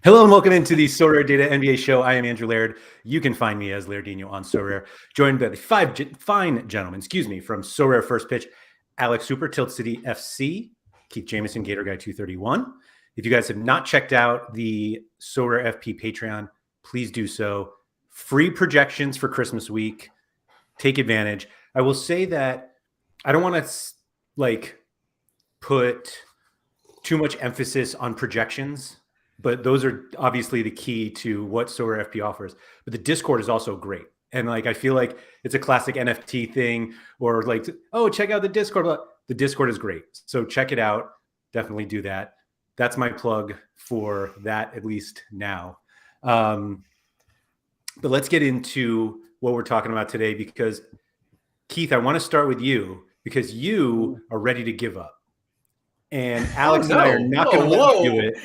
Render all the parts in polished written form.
Hello and welcome into the SorareData NBA show. I am Andrew Laird. You can find me as Lairdinho on Sorare, joined by the fine gentlemen, from Sorare First Pitch, Alex Hooper, TiltCityFC, Keith Jamison, Gator Guy 231. If you guys have not checked out the Sorare FP Patreon, please do so. Free projections for Christmas week. Take advantage. I will say that I don't want to put too much emphasis on projections, but those are obviously the key to what Sorare FP offers. But the Discord is also great. And I feel like it's a classic NFT thing, or check out the Discord. But the Discord is great. So check it out. Definitely do that. That's my plug for that, at least now. But let's get into what we're talking about today, because Keith, I want to start with you because you are ready to give up. And Alex and I are not going to let you do it.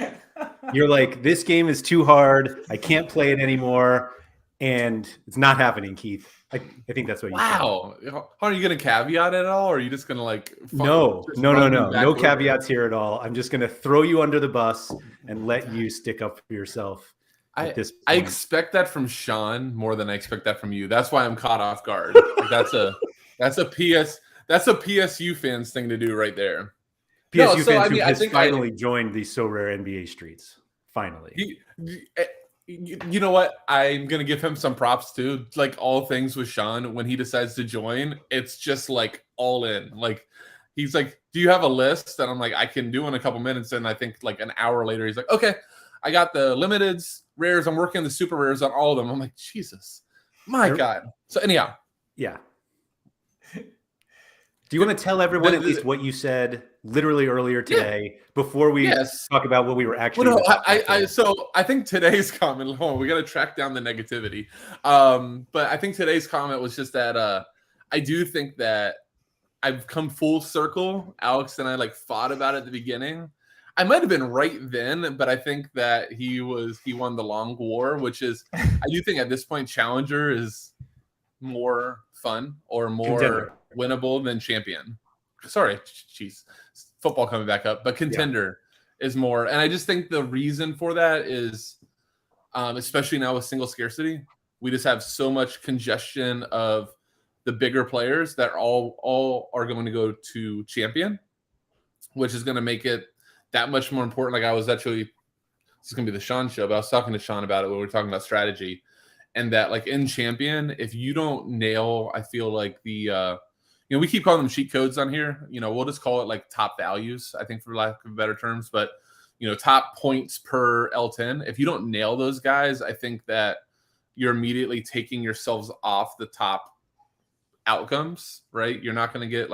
You're like, this game is too hard. I can't play it anymore. And it's not happening, Keith. I think that's what you said. Wow. Are you going to caveat it at all? Or are you just going to No caveats here at all. I'm just going to throw you under the bus and let you stick up for yourself. I expect that from Sean more than I expect that from you. That's why I'm caught off guard. That's a PSU fans thing to do right there. PSU fans who has finally joined the Sorare NBA streets. Finally. You know what? I'm going to give him some props too. Like all things with Sean, when he decides to join, it's just all in. He's like, do you have a list? And I'm like, I can do in a couple minutes. And I think an hour later, he's like, okay, I got the limiteds, rares. I'm working the super rares on all of them. I'm like, Jesus, my God. So anyhow. Yeah. Do you want to tell everyone at least what you said literally earlier today before we talk about what we were actually? Well, so I think today's comment. Hold on, we got to track down the negativity. But I think today's comment was just that I do think that I've come full circle. Alex and I fought about it at the beginning. I might have been right then, but I think that he won the long war, which is I do think at this point Challenger is more fun or more Contender. Winnable than Champion. Sorry, jeez, football coming back up, but Contender is more. And I just think the reason for that is, especially now with single scarcity, we just have so much congestion of the bigger players that all are going to go to Champion, which is going to make it that much more important. This is going to be the Sean show, but I was talking to Sean about it when we were talking about strategy, and that in Champion, if you don't nail, I feel like the we keep calling them cheat codes on here. We'll just call it top values, I think, for lack of better terms. But, top points per L10. If you don't nail those guys, I think that you're immediately taking yourselves off the top outcomes, right? You're not going to get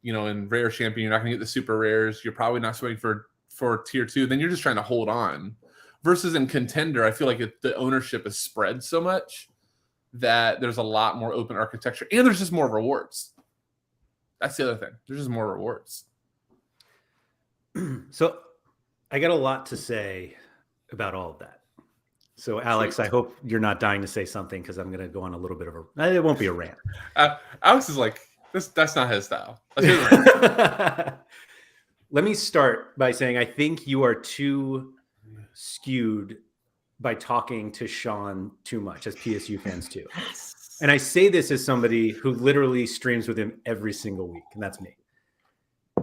in rare Champion, you're not going to get the super rares. You're probably not swinging for tier 2. Then you're just trying to hold on. Versus in Contender, I feel like the ownership is spread so much that there's a lot more open architecture. And there's just more rewards. That's the other thing. There's just more rewards. So I got a lot to say about all of that. So Alex, I hope you're not dying to say something, because I'm going to go on a little bit of it won't be a rant. Alex is that's not his style. Let me start by saying I think you are too skewed by talking to Sean too much, as PSU fans too. And I say this as somebody who literally streams with him every single week, and that's me.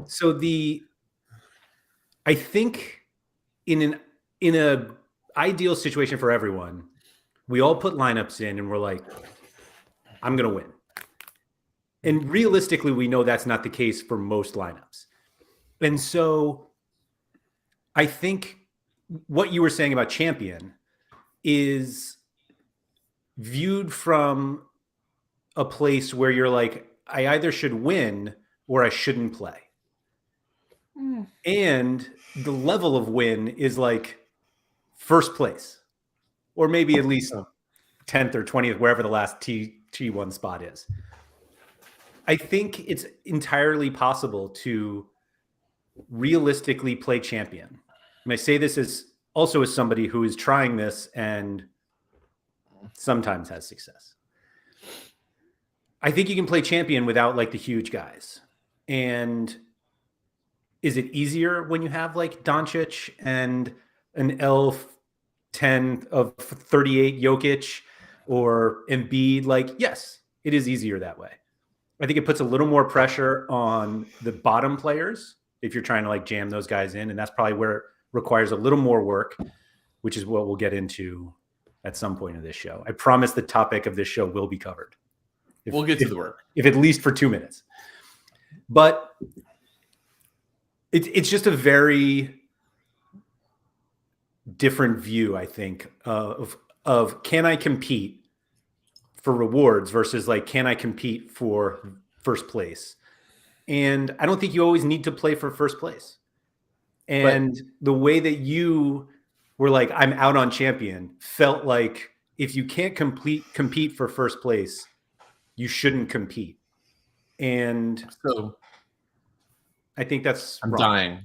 So I think in a ideal situation for everyone, we all put lineups in and we're like, I'm going to win. And realistically, we know that's not the case for most lineups. And so I think what you were saying about Champion is viewed from a place where you're like, I either should win or I shouldn't play. And the level of win is first place, or maybe at least 10th or 20th, wherever the last T1 spot is. I think it's entirely possible to realistically play Champion. And I say this as somebody who is trying this and sometimes has success. I think you can play Champion without the huge guys. And is it easier when you have Doncic and an Elf 10 of 38 Jokic or Embiid, like, yes, it is easier that way. I think it puts a little more pressure on the bottom players if you're trying to like jam those guys in. And that's probably where it requires a little more work, which is what we'll get into at some point of this show. I promise the topic of this show will be covered. We'll get to the work. If at least for 2 minutes. But it's just a very different view, I think, of can I compete for rewards versus like, can I compete for first place? And I don't think you always need to play for first place. And the way that you were like, I'm out on champion, felt like if you can't compete for first place, you shouldn't compete. And so I think that's I'm wrong. dying.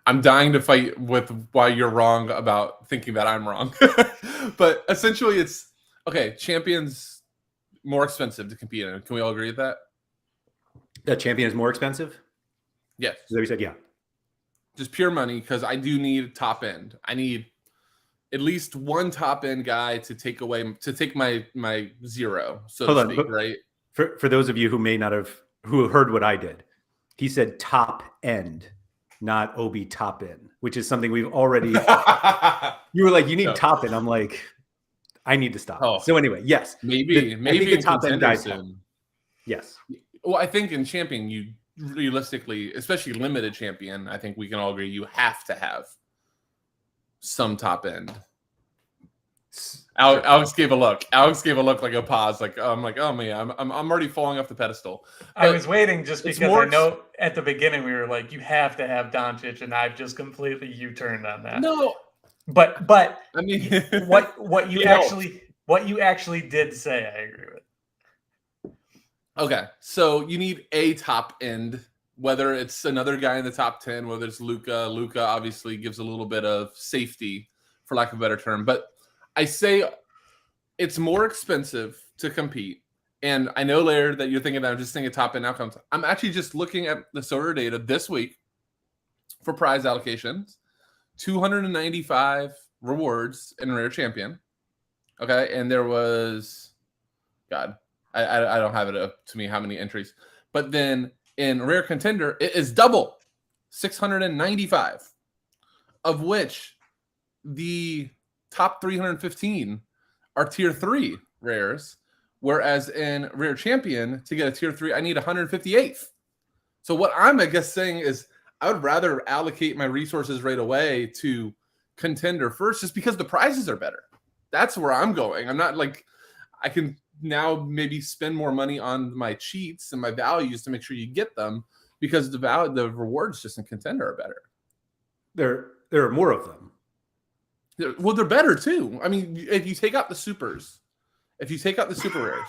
I'm dying to fight with why you're wrong about thinking that I'm wrong. But essentially it's okay, champions more expensive to compete in. Can we all agree with that? That champion is more expensive? Yes. Is that what you said? Yeah. Just pure money, because I do need top end. I need at least one top end guy to take my zero, so to speak, right? For those of you who may not have who heard what I did, he said top end, not OB top end, which is something we've already you were like, you need top end. I'm like, I need to stop. Oh, so anyway, yes. Maybe the top end guys soon. Yes. Well, I think in champion, you realistically, especially limited champion, I think we can all agree you have to have some top end. Alex gave a look. Alex gave a look like a pause. Like I'm like, oh man, I'm already falling off the pedestal. I was waiting just because I know at the beginning we were like, you have to have Doncic, and I've just completely U-turned on that. No, but I mean, what you actually did say, I agree with. Okay, so you need a top end, whether it's another guy in the top 10, whether it's Luka. Luka obviously gives a little bit of safety, for lack of a better term. But I say it's more expensive to compete. And I know, Laird, that you're thinking that I'm just thinking top end outcomes. I'm actually just looking at the SorareData this week for prize allocations. 295 rewards in Rare Champion. Okay, and there was, God, I don't have it up to me how many entries. But then in Rare Contender, it is double, 695, of which the top 315 are tier 3 rares, whereas in Rare Champion, to get a tier 3, I need 158th. So what I'm, I guess, saying is I would rather allocate my resources right away to Contender first, just because the prizes are better. That's where I'm going. I'm not like, I can now maybe spend more money on my cheats and my values to make sure you get them, because the rewards just in Contender are better. There are more of them. Well, they're better too. I mean, if you take out the supers, if you take out the super rares,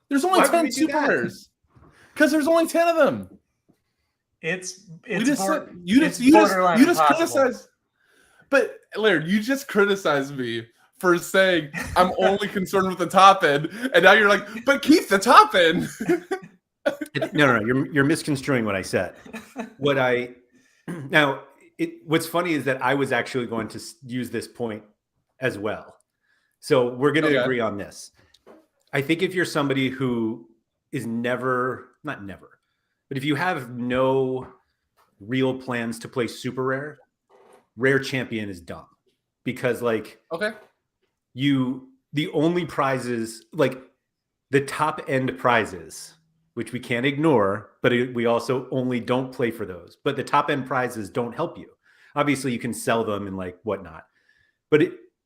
there's only 10 super rares, because there's only 10 of them. You just criticize. But Laird, you just criticized me for saying I'm only concerned with the top end, and now you're like, but Keith, the top end. No, you're misconstruing what I said. What's funny is that I was actually going to use this point as well. So we're going to agree on this. I think if you're somebody who is not never, but if you have no real plans to play super rare, Rare Champion is dumb, because like, the only prizes, like the top end prizes, which we can't ignore, but we also only don't play for those. But the top end prizes don't help you. Obviously, you can sell them and like whatnot. But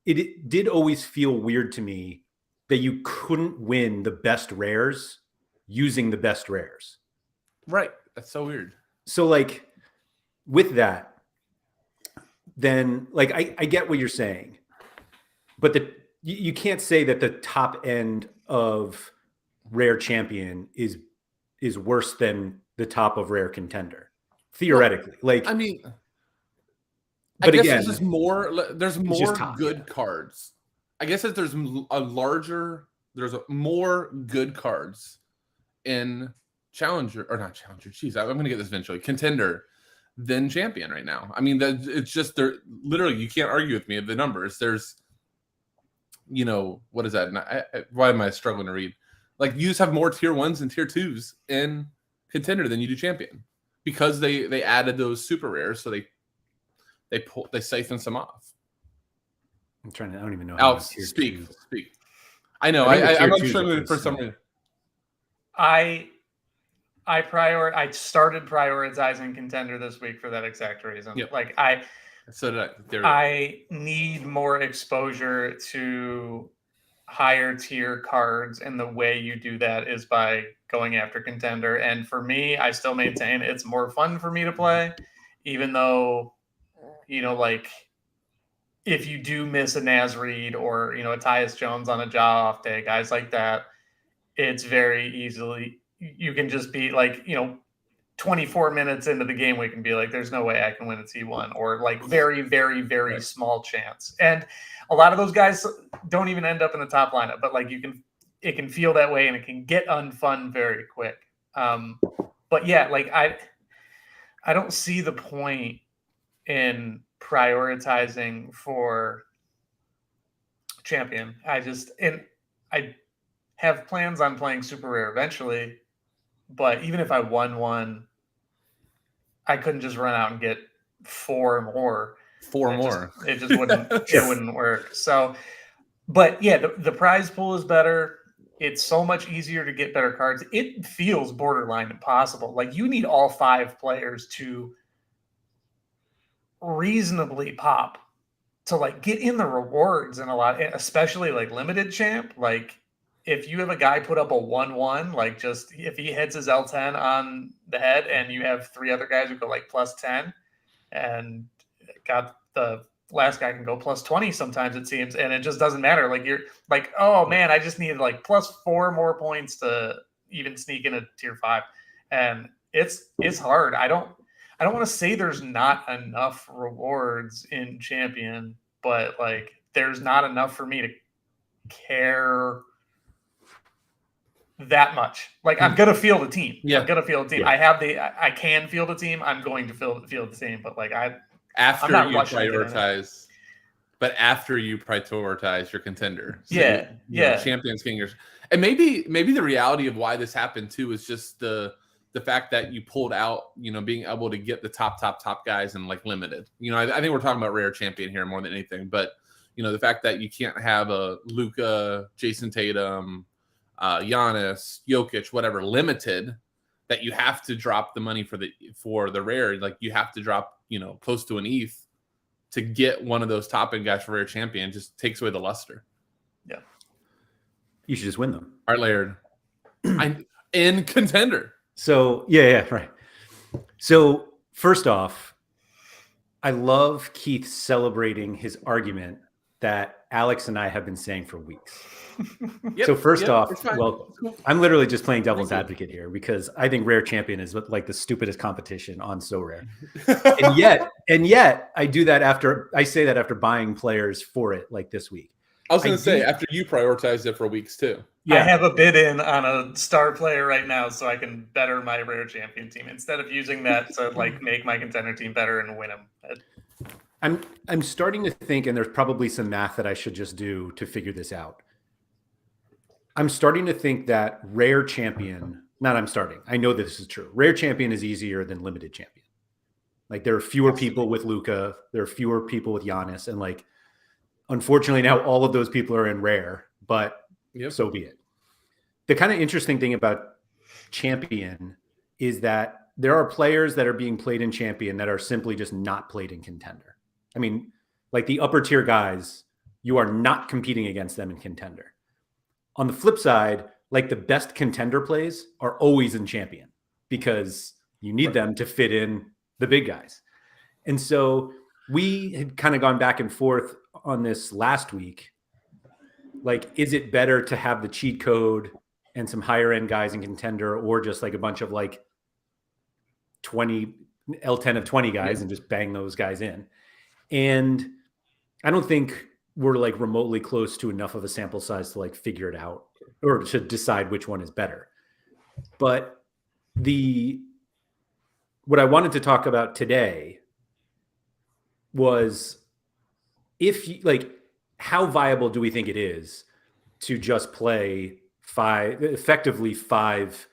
it did always feel weird to me that you couldn't win the best rares using the best rares. Right. That's so weird. So like with that, then like I get what you're saying, but you can't say that the top end of Rare Champion is worse than the top of Rare Contender, theoretically. Well, like, I mean, but I guess again, there's just more. There's more good cards. I guess that there's more good cards in Challenger, or not Challenger. Jeez, I'm gonna get this eventually. Contender than champion right now. I mean, it's just they're literally, you can't argue with me of the numbers. There's, what is that? Why am I struggling to read? Like, you just have more tier 1s and tier 2s in Contender than you do champion, because they added those super rares, so they siphon some off. I don't even know. Alex, speak. I know. I'm struggling for some reason. I started prioritizing Contender this week for that exact reason. Yep. Like So did I. I need more exposure to higher tier cards, and the way you do that is by going after Contender. And for me, I still maintain it's more fun for me to play, even though, like, if you do miss a Naz Reid or, a Tyus Jones on a jaw off day, guys like that, it's very easily, you can just be like, 24 minutes into the game week and be like, there's no way I can win a T1, or like very, very, very small chance. And a lot of those guys don't even end up in the top lineup, but like it can feel that way, and it can get unfun very quick. But yeah, like I don't see the point in prioritizing for champion. I have plans on playing super rare eventually, but even if I won one, I couldn't just run out and get four more. It just wouldn't work. So, but yeah, the prize pool is better. It's so much easier to get better cards. It feels borderline impossible. Like, you need all 5 players to reasonably pop to like get in the rewards, and a lot, especially like limited champ. Like, if you have a guy put up a 1/1, like, just if he hits his L10 on the head, and you have 3 other guys who go like +10, and got the last guy can go +20 sometimes, it seems, and it just doesn't matter. Like, you're like, oh man, I just needed like +4 more points to even sneak in a tier 5, and it's hard. I don't want to say there's not enough rewards in champion, but like, there's not enough for me to care that much. Like, I'm gonna field a team. Yeah. I'm gonna field a team. Yeah. I can field a team. I'm going to field the team, but like, after you prioritize your Contender. So champions getting yours. And maybe the reality of why this happened too is just the fact that you pulled out, being able to get the top guys and like limited. I think we're talking about rare champion here more than anything, but the fact that you can't have a Luka, Jason Tatum, Giannis, Jokic, whatever, limited, that you have to drop the money for the rare. Like, you have to drop, close to an ETH to get one of those top end guys for rare champion. Just takes away the luster. Yeah. You should just win them. All right, Laird. I'm in Contender. So, yeah, right. So, first off, I love Keith celebrating his argument that Alex and I have been saying for weeks. So first off, well, I'm literally just playing devil's advocate here, because I think rare champion is like the stupidest competition on SoRare. and yet I do that after buying players for it, like this week. I was going to say, after you prioritized it for weeks too. Yeah. I have a bid in on a star player right now, so I can better my rare champion team instead of using that to like make my Contender team better and win them. I'm starting to think, and there's probably some math that I should just do to figure this out. I'm starting to think that rare champion, I know this is true. Rare champion is easier than limited champion. Like, there are fewer people with Luka, there are fewer people with Giannis, and like, unfortunately now all of those people are in rare, but so be it. The kind of interesting thing about champion is that there are players that are being played in champion that are simply just not played in Contender. I mean, like, the upper tier guys, you are not competing against them in Contender. On the flip side, like, the best Contender plays are always in champion, because you need them to fit in the big guys. And so we had kind of gone back and forth on this last week. Like, is it better to have the cheat code and some higher end guys in Contender, or just like a bunch of like 20 L10 of 20 guys and just bang those guys in? And I don't think we're like remotely close to enough of a sample size to like figure it out or to decide which one is better. But the what I wanted to talk about today was how viable do we think it is to just play effectively five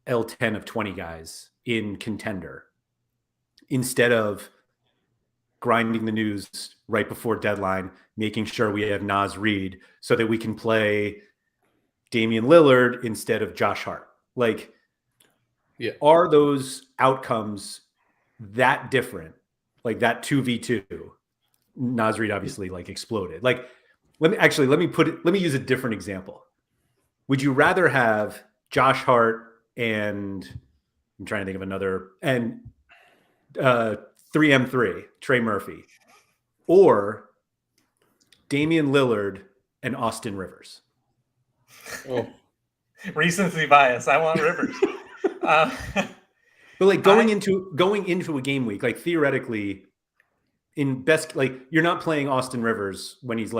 L10 of 20 guys in Contender instead of grinding the news right before deadline, making sure we have Naz Reid so that we can play Damian Lillard instead of Josh Hart. Are those outcomes that different? Like that 2v2, Naz Reid obviously exploded. Let me use a different example. Would you rather have Josh Hart and I'm trying to think of another and 3M3 Trey Murphy or Damian Lillard and Austin Rivers? Oh, recency bias. I want Rivers. But going into a game week, theoretically, in best, you're not playing Austin Rivers when he's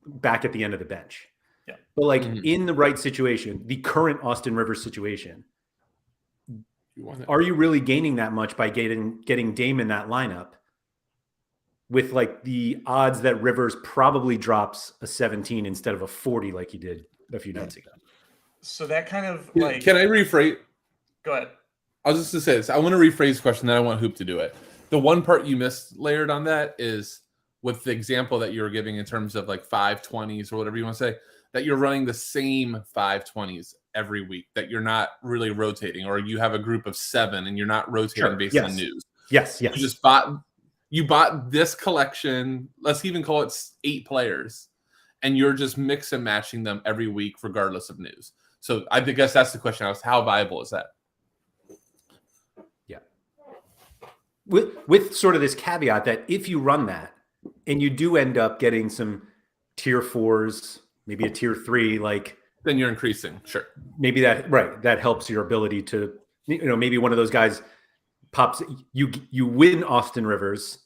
back at the end of the bench. Yeah. But in the right situation, the current Austin Rivers situation, are you really gaining that much by getting Dame in that lineup with the odds that Rivers probably drops a 17 instead of a 40 like he did a few nights ago? So that kind of Can I rephrase? Go ahead. I was just going to say this. I want to rephrase the question, then I want Hoop to do it. The one part you missed, Laird, on that is with the example that you were giving in terms of 520s or whatever you want to say, that you're running the same 520s every week, that you're not really rotating, or you have a group of 7 and you're not rotating based on news. Yes. You just bought this collection, let's even call it 8 players, and you're just mix and matching them every week regardless of news. So I guess that's the question. How viable is that? Yeah. With sort of this caveat that if you run that and you do end up getting some tier 4s, maybe a tier 3, then you're increasing. Sure. Maybe that helps your ability to, maybe one of those guys pops, you win Austin Rivers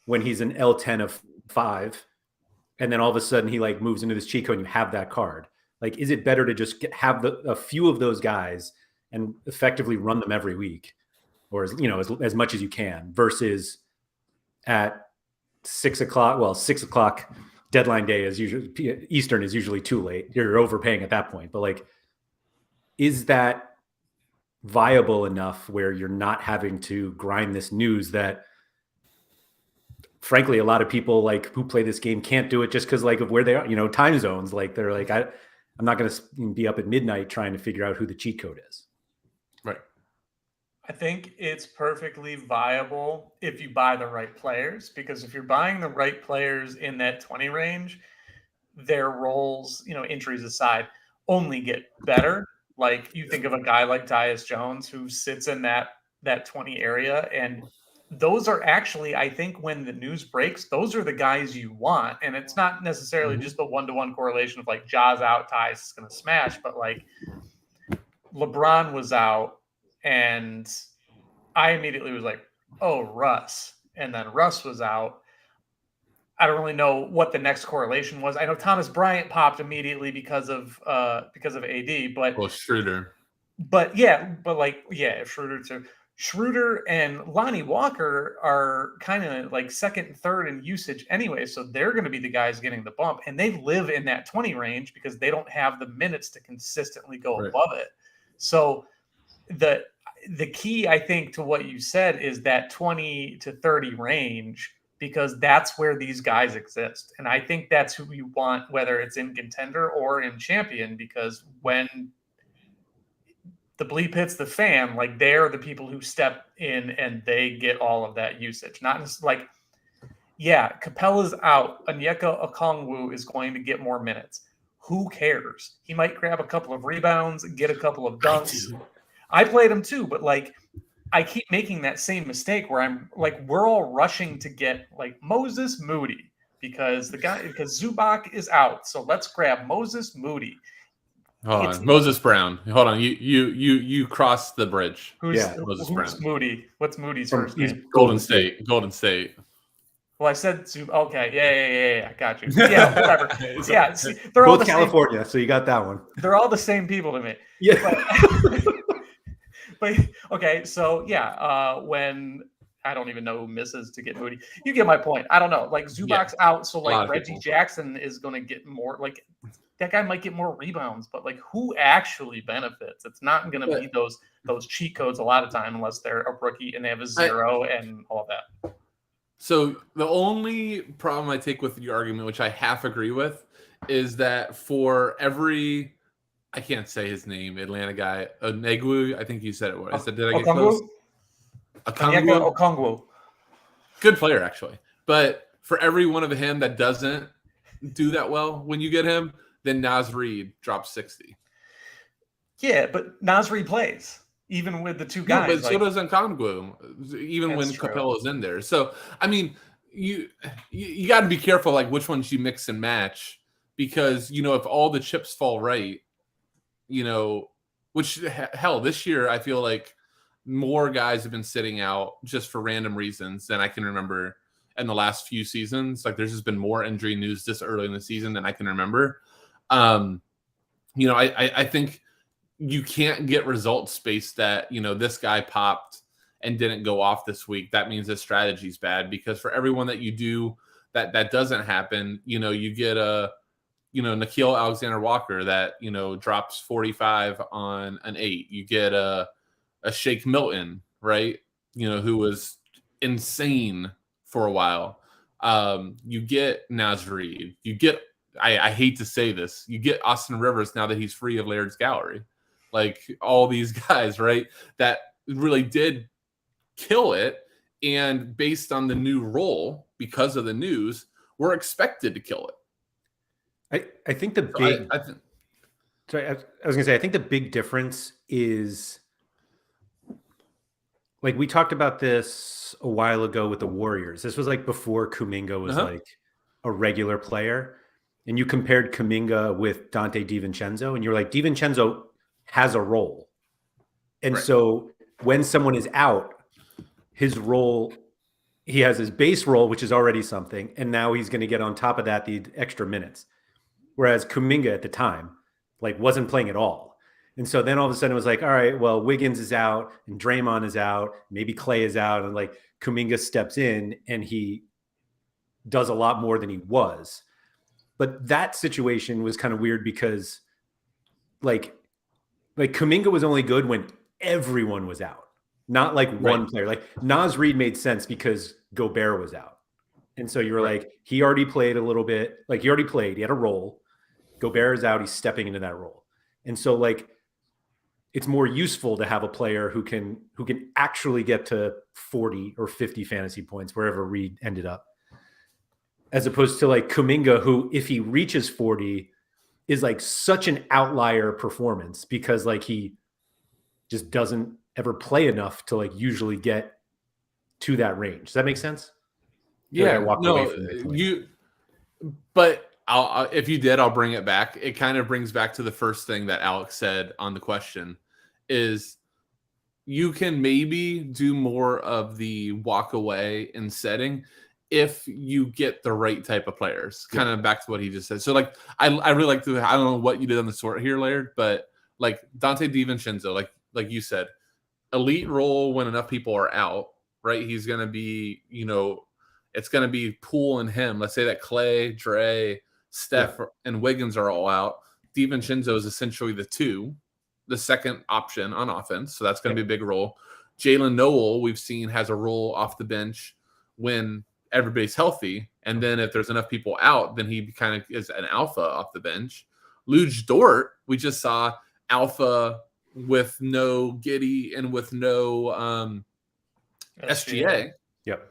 when he's an L10 of 5, and then all of a sudden he moves into this cheat code and you have that card. Is it better to just have a few of those guys and effectively run them every week, or as much as you can, versus at 6 o'clock? Well, 6 o'clock deadline day is usually Eastern is usually too late. You're overpaying at that point. But is that viable enough where you're not having to grind this news that, frankly, a lot of people who play this game can't do it just because of where they are, time zones. They're I'm not going to be up at midnight trying to figure out who the cheat code is. Right. I think it's perfectly viable if you buy the right players, because if you're buying the right players in that 20 range, their roles, injuries aside, only get better. You think of a guy like Tyus Jones who sits in that 20 area, and those are actually, I think, when the news breaks, those are the guys you want. And it's not necessarily just the one-to-one correlation of Ja's out, Tyus is going to smash, but LeBron was out, and I immediately was oh, Russ. And then Russ was out. I don't really know what the next correlation was. I know Thomas Bryant popped immediately because of AD, but Schroeder. But Schroeder too. Schroeder and Lonnie Walker are kind of second and third in usage anyway, so they're going to be the guys getting the bump, and they live in that 20 range because they don't have the minutes to consistently go above it. So the key, I think, to what you said is that 20 to 30 range, because that's where these guys exist. And I think that's who you want, whether it's in Contender or in Champion, because when the bleep hits the fan, they're the people who step in and they get all of that usage. Not just Capella's out. Onyeka Okongwu is going to get more minutes. Who cares? He might grab a couple of rebounds, get a couple of dunks. I played him too, but I keep making that same mistake where I'm we're all rushing to get Moses Moody because Zubac is out. So let's grab Moses Moody. Hold on, Moses Brown. Hold on, you crossed the bridge. Who's Brown? Moody? What's Moody's first name? Golden State. Well, I said okay, yeah, I got you. Yeah, whatever. Yeah, see, they're all both California, so you got that one. They're all the same people to me. Yeah. But okay, so yeah, when I don't even know who misses to get Moody. You get my point. I don't know. Like Zubac's out, so lot like of Reggie people. Jackson is going to get more. Like that guy might get more rebounds, but like who actually benefits? It's not going to be those cheat codes a lot of time unless they're a rookie and they have a 0 and all of that. So the only problem I take with your argument, which I half agree with, is that for every, I can't say his name, Atlanta guy, Onegwu, I think you said it was. Did I get close? Okongwu. Good player, actually. But for every one of him that doesn't do that well when you get him, then Naz Reid drops 60. Yeah, but Naz Reid plays. Even with the two guys. No, but so does Nkongwu, even when Capella's in there. So, I mean, you got to be careful, like, which ones you mix and match. Because, if all the chips fall right, which, hell, this year I feel like more guys have been sitting out just for random reasons than I can remember in the last few seasons. Like, there's just been more injury news this early in the season than I can remember. I think you can't get results based that, this guy popped and didn't go off this week. That means his strategy's bad, because for everyone that you do that doesn't happen, you get a, Nickeil Alexander-Walker that, drops 45 on an 8. You get a Shake Milton, right? Who was insane for a while. You get Naz Reid. You get, I hate to say this, you get Austin Rivers now that he's free of Laird's gallery. Like, all these guys, right, that really did kill it. And based on the new role, because of the news, we're expected to kill it. I think the big... Sorry, I was going to say, I think the big difference is, like, we talked about this a while ago with the Warriors. This was like before Kuminga was like a regular player. And you compared Kuminga with Dante DiVincenzo, and you're like, DiVincenzo has a role. And so when someone is out, his role, he has his base role, which is already something. And now he's going to get on top of that the extra minutes. Whereas Kuminga at the time, like, wasn't playing at all. And so then all of a sudden it was like, all right, well, Wiggins is out and Draymond is out, maybe Clay is out, and like Kuminga steps in and he does a lot more than he was. But that situation was kind of weird because like Kuminga was only good when everyone was out, not like one player. Like Naz Reid made sense because Gobert was out. And so you were like, he already played a little bit, like he already played, he had a role. Gobert is out, he's stepping into that role. And so like, it's more useful to have a player who can actually get to 40 or 50 fantasy points wherever Reid ended up, as opposed to like Kuminga, who, if he reaches 40, is like such an outlier performance because like he just doesn't ever play enough to like usually get to that range. Does that make sense? Yeah, but if you did, I'll bring it back. It kind of brings back to the first thing that Alex said on the question is you can maybe do more of the walk away in setting if you get the right type of players. Kind of back to what he just said. So like, I really like to, I don't know what you did on the sort here, Laird, but like Dante DiVincenzo, like you said, elite role when enough people are out, right? He's going to be, it's going to be Poole and him. Let's say that Clay, Dre, Steph, and Wiggins are all out. DiVincenzo is essentially the second option on offense. So that's going to be a big role. Jalen Noel, we've seen, has a role off the bench when everybody's healthy. And then if there's enough people out, then he kind of is an alpha off the bench. Luge Dort, we just saw alpha with no Giddey and with no SGA. Yep.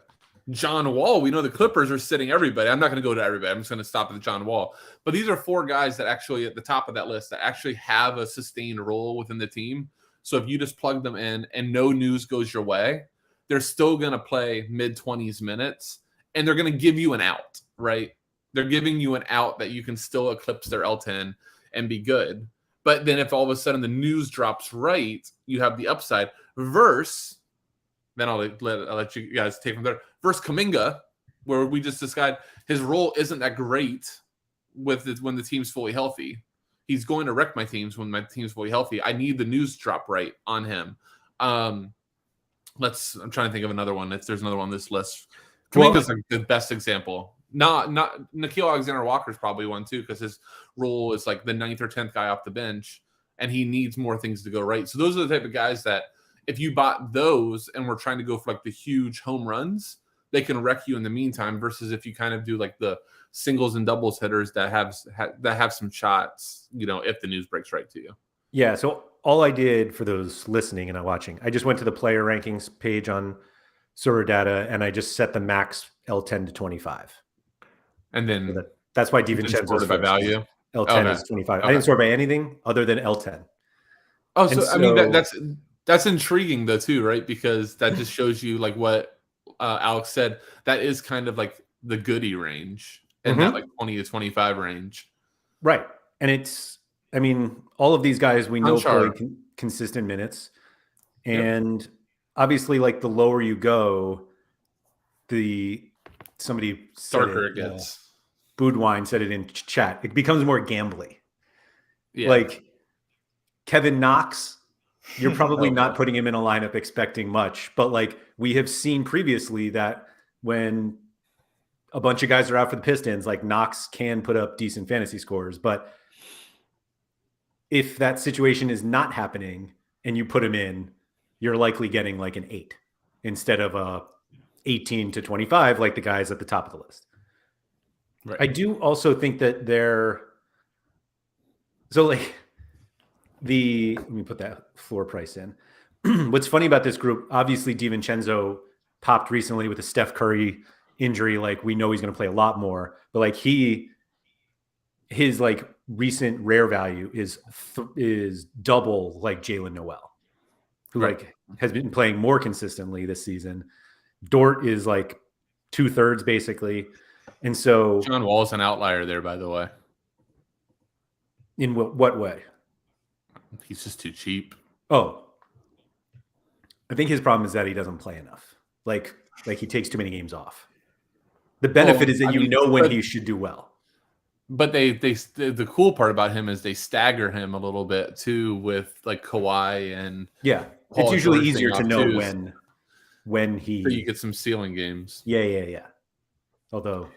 John Wall, we know the Clippers are sitting everybody. I'm not going to go to everybody. I'm just going to stop at John Wall. But these are 4 guys that actually at the top of that list that actually have a sustained role within the team. So if you just plug them in and no news goes your way, they're still going to play mid-20s minutes and they're going to give you an out, right? They're giving you an out that you can still eclipse their L10 and be good. But then if all of a sudden the news drops right, you have the upside. Versus, then I'll let you guys take from there. Versus Kuminga, where we just discussed his role isn't that great when the team's fully healthy. He's going to wreck my teams when my team's fully healthy. I need the news drop right on him. I'm trying to think of another one. There's another one on this list. Kaminga's like the best example. Not Nikhil Alexander-Walker's probably one too, because his role is like the 9th or 10th guy off the bench, and he needs more things to go right. So those are the type of guys that if you bought those and were trying to go for like the huge home runs, they can wreck you in the meantime. Versus if you kind of do like the singles and doubles hitters that have some shots, if the news breaks right to you. Yeah. So all I did for those listening and not watching, I just went to the player rankings page on SorareData and I just set the max L10 to 25. And then so that's why DiVincenzo's by value. L10 is 25. Okay. I didn't sort by anything other than L10. Oh, so I mean that's intriguing though too, right? Because that just shows you like what Alex said. That is kind of like the goodie range and that like 20 to 25 range, right? And all of these guys we know play consistent minutes, and obviously, like the lower you go, somebody darker it gets. Boudwine said it in chat. It becomes more gambly. Yeah. Like Kevin Knox, you're probably not putting him in a lineup expecting much, but like we have seen previously that when a bunch of guys are out for the Pistons, like Knox can put up decent fantasy scores. But if that situation is not happening and you put him in, you're likely getting like an 8 instead of a 18 to 25, like the guys at the top of the list. Right. I do also think that let me put that floor price in. What's funny about this group, obviously DiVincenzo popped recently with a Steph Curry injury. Like we know he's going to play a lot more, but like his like recent rare value is double like Jalen Noel, who like has been playing more consistently this season. Dort is like 2/3 basically. And so John Wall is an outlier there, by the way. In what way? He's just too cheap. Oh, I think his problem is that he doesn't play enough. Like he takes too many games off. The benefit is that when he should do well. But the cool part about him is they stagger him a little bit too with like Kawhi and Paul. It's usually easier to know when he. So you get some ceiling games. Yeah. Although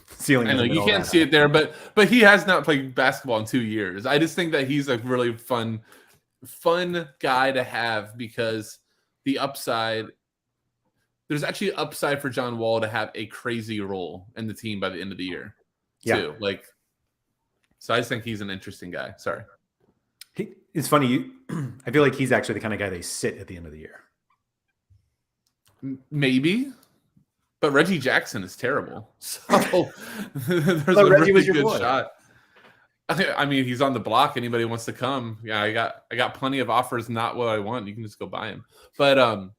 ceiling, I know you can't see it there, but he has not played basketball in 2 years. I just think that he's a really fun guy to have because the upside. There's actually upside for John Wall to have a crazy role in the team by the end of the year. Too. So I just think he's an interesting guy. Sorry. It's funny. I feel like he's actually the kind of guy they sit at the end of the year. Maybe, but Reggie Jackson is terrible. So there's a really was your good boy. shot. I mean, he's on the block. Anybody wants to come? Yeah, I got plenty of offers. Not what I want. You can just go buy him. But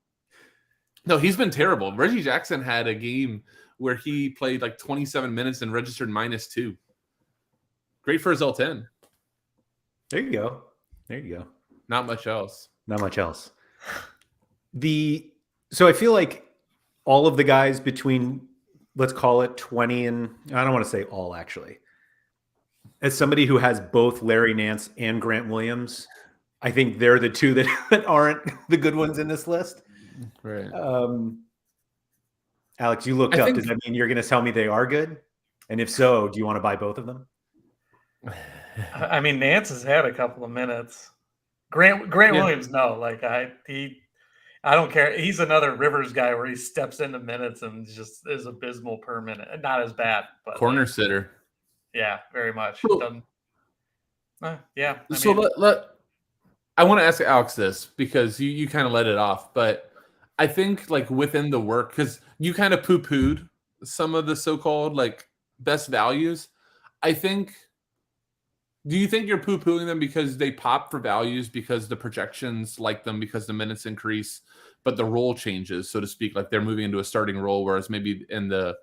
no, he's been terrible. Reggie Jackson had a game where he played like 27 minutes and registered -2. Great for his L10. There you go. Not much else. So I feel like all of the guys between, let's call it 20 and I don't want to say all actually. As somebody who has both Larry Nance and Grant Williams, I think they're the two that aren't the good ones in this list. Right. Alex, you looked up. Does that mean you're going to tell me they are good? And if so, do you want to buy both of them? I mean, Nance has had a couple of minutes. Grant Williams, no. Like I don't care. He's another Rivers guy where he steps into minutes and just is abysmal per minute. Not as bad, but corner sitter. Yeah, very much. Cool. Yeah. I want to ask Alex this because you kind of let it off, but I think like within the work, because you kind of poo-pooed some of the so-called like best values. Do you think you're poo-pooing them because they pop for values because the projections like them because the minutes increase, but the role changes, so to speak, like they're moving into a starting role, whereas maybe in the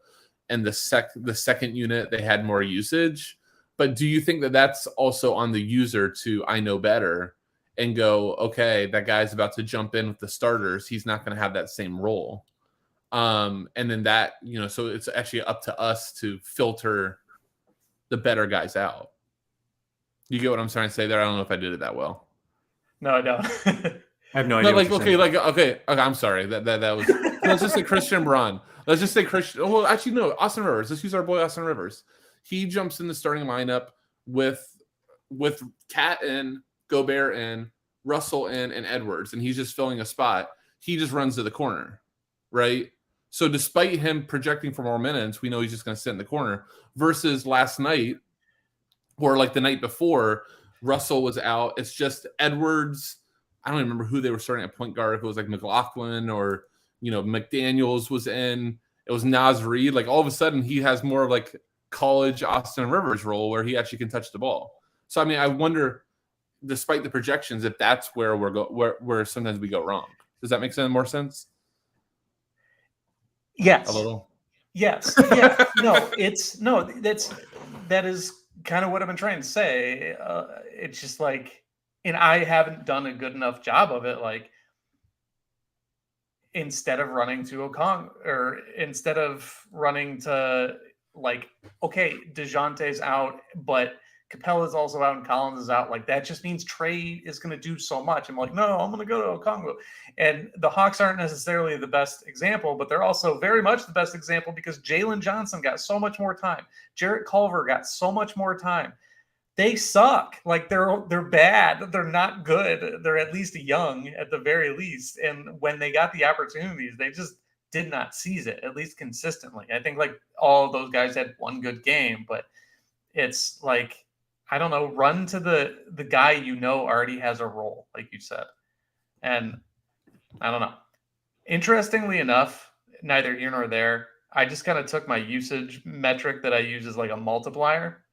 second unit they had more usage. But do you think that that's also on the user to I know better and go, okay, that guy's about to jump in with the starters. He's not going to have that same role. And then that, so it's actually up to us to filter the better guys out. You get what I'm trying to say there? I don't know if I did it that well. No. I have no idea. Okay. I'm sorry. That was. Let's just say Christian Braun. Let's just say Christian. Well, actually, no. Austin Rivers. Let's use our boy Austin Rivers. He jumps in the starting lineup with Cat in, Gobert in, Russell in, and Edwards, and he's just filling a spot. He just runs to the corner, right? So despite him projecting for more minutes, we know he's just going to sit in the corner. Versus last night, or like the night before, Russell was out. It's just Edwards. I don't even remember who they were starting at point guard. If it was like McLaughlin or McDaniels was in. It was Naz Reid. Like all of a sudden, he has more of like college Austin Rivers role where he actually can touch the ball. So I mean, I wonder, despite the projections, if that's where where sometimes we go wrong. Does that make more sense? Yes. A little. Yes. Yeah. That is kind of what I've been trying to say. It's just like, and I haven't done a good enough job of it. Like, instead of running to Okong, or instead of running to like, okay, DeJounte's out, but Capella's also out and Collins is out. Like, that just means Trey is going to do so much. I'm like, no, I'm going to go to Okongwu. And the Hawks aren't necessarily the best example, but they're also very much the best example because Jalen Johnson got so much more time. Jarrett Culver got so much more time. They suck. Like, they're bad. They're not good. They're at least young at the very least. And when they got the opportunities, they just did not seize it, at least consistently. I think like all of those guys had one good game, but it's like, I don't know, run to the guy already has a role, like you said. And I don't know. Interestingly enough, neither here nor there, I just kind of took my usage metric that I use as like a multiplier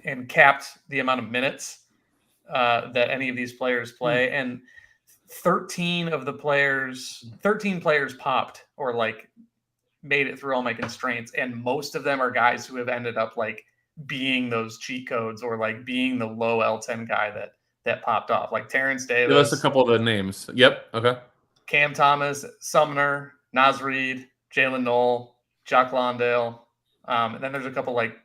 and capped the amount of minutes that any of these players play. And 13 players popped or like made it through all my constraints. And most of them are guys who have ended up like being those cheat codes or like being the low L10 guy that popped off, like Terrence Davis. Give us a couple of the names. Yep. Okay. Cam Thomas, Sumner, Naz Reid, Jalen Knoll, Jock Lawndale. And then there's a couple like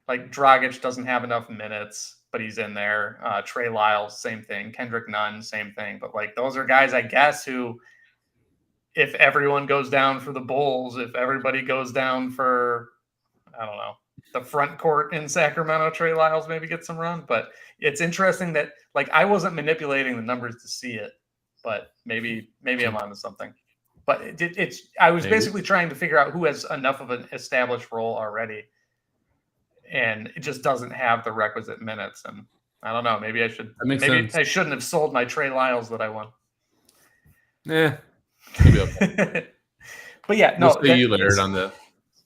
Dragic doesn't have enough minutes, but he's in there. Trey Lyles, same thing. Kendrick Nunn, same thing. But like, those are guys, I guess, who, if everyone goes down for the Bulls, if everybody goes down for, I don't know, the front court in Sacramento, Trey Lyles maybe get some run. But it's interesting that like I wasn't manipulating the numbers to see it, but maybe I'm onto something. But I was basically trying to figure out who has enough of an established role already, and it just doesn't have the requisite minutes. And I don't know, maybe I should. Maybe I shouldn't have sold my Trey Lyles that I won. Yeah. Okay. But yeah, no. We'll you Laird on the.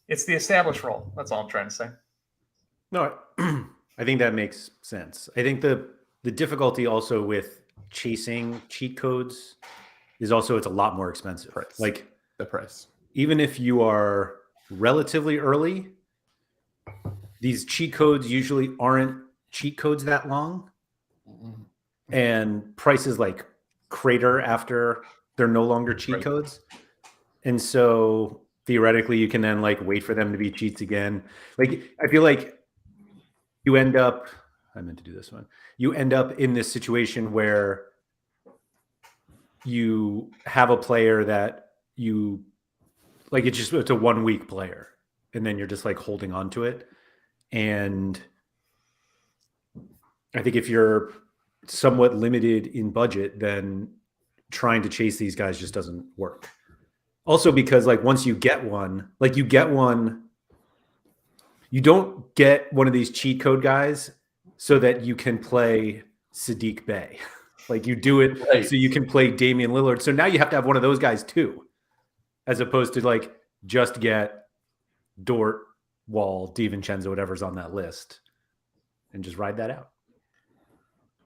It's the established role. That's all I'm trying to say. No, I think that makes sense. I think the difficulty also with chasing cheat codes is also it's a lot more expensive. Price. Like the price. Even if you are relatively early, these cheat codes usually aren't cheat codes that long. And prices like crater after they're no longer cheat codes. And so theoretically you can then like wait for them to be cheats again. Like I feel like you end up in this situation where you have a player that you like, it's a 1 week player and then you're just like holding on to it. And I think if you're somewhat limited in budget, then trying to chase these guys just doesn't work. Also because like once you get one, you don't get one of these cheat code guys so that you can play Sadiq Bey. Like you do it so you can play Damian Lillard. So now you have to have one of those guys too, as opposed to like just get Dort, Wall, DiVincenzo, whatever's on that list, and just ride that out.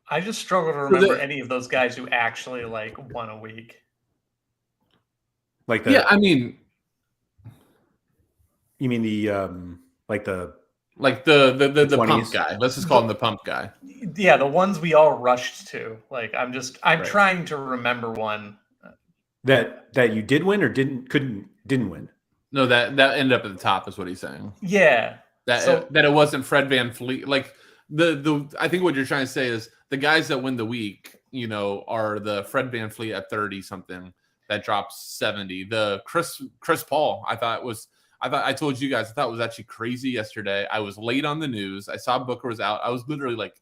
I just struggle to remember any of those guys who actually like won a week. Like I mean, you mean the the pump guy. Let's just call him the pump guy. Yeah, the ones we all rushed to. Like I'm trying to remember one that you did win or didn't win. No, that ended up at the top is what he's saying. Yeah, that it wasn't Fred VanVleet. Like the I think what you're trying to say is the guys that win the week are the Fred VanVleet at 30 something that drops 70. The Chris Paul, I told you guys, I thought it was actually crazy yesterday. I was late on the news. I saw Booker was out. I was literally like